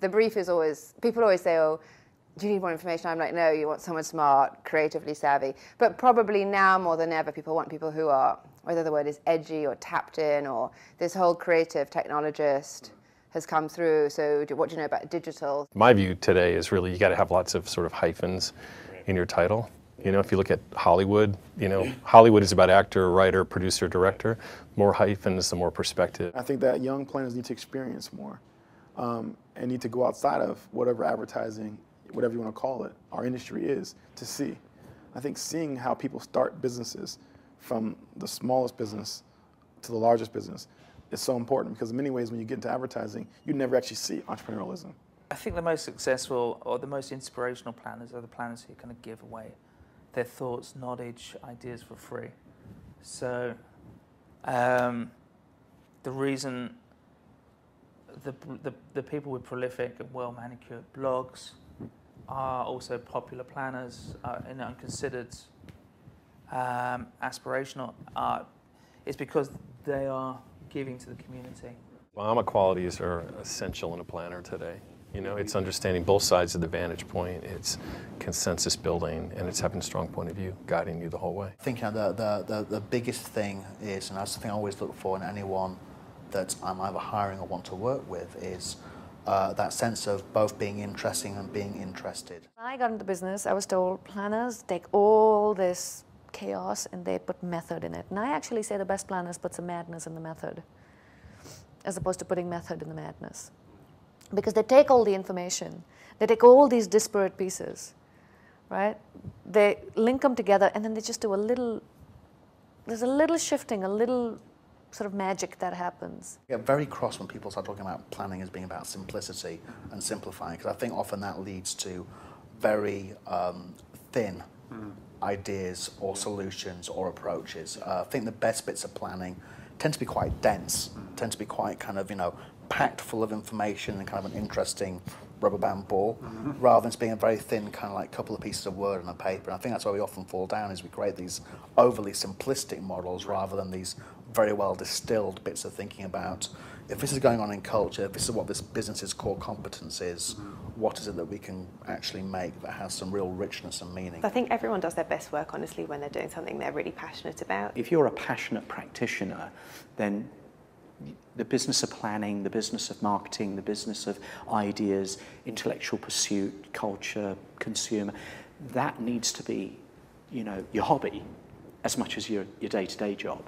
The brief is always, people always say, oh, do you need more information? I'm like, no, you want someone smart, creatively savvy. But probably now more than ever, people want people who are, whether the word is edgy or tapped in, or this whole creative technologist has come through. So what do you know about digital? My view today is really you got to have lots of sort of hyphens in your title. You know, if you look at Hollywood, you know, Hollywood is about actor, writer, producer, director. More hyphens, the more perspective. I think that young planners need to experience more and need to go outside of whatever advertising, whatever you want to call it, our industry is, to see. I think seeing how people start businesses from the smallest business to the largest business is so important, because in many ways when you get into advertising, you never actually see entrepreneurialism. I think the most successful or the most inspirational planners are the planners who kind of give away their thoughts, knowledge, ideas for free. So the reason the people with prolific and well-manicured blogs are also popular planners and considered aspirational is because they are giving to the community. Obama qualities are essential in a planner today. You know, it's understanding both sides of the vantage point, it's consensus building, and it's having a strong point of view, guiding you the whole way. I think the biggest thing is, and that's the thing I always look for in anyone that I'm either hiring or want to work with, is that sense of both being interesting and being interested. When I got into business, I was told planners take all this chaos and they put method in it. And I actually say the best planners put some madness in the method, as opposed to putting method in the madness. Because they take all the information, they take all these disparate pieces, right? They link them together and then they just do there's a little shifting, a little sort of magic that happens. I get very cross when people start talking about planning as being about simplicity and simplifying, because I think often that leads to very thin ideas or solutions or approaches. I think the best bits of planning tend to be quite dense, tend to be quite kind of, you know, packed full of information and kind of an interesting rubber band ball, rather than just being a very thin kind of like couple of pieces of word on a paper. And I think that's where we often fall down, is we create these overly simplistic models rather than these very well distilled bits of thinking about, if this is going on in culture, if this is what this business's core competence is, what is it that we can actually make that has some real richness and meaning? I think everyone does their best work, honestly, when they're doing something they're really passionate about. If you're a passionate practitioner, then the business of planning, the business of marketing, the business of ideas, intellectual pursuit, culture, consumer, that needs to be, you know, your hobby as much as your day-to-day job.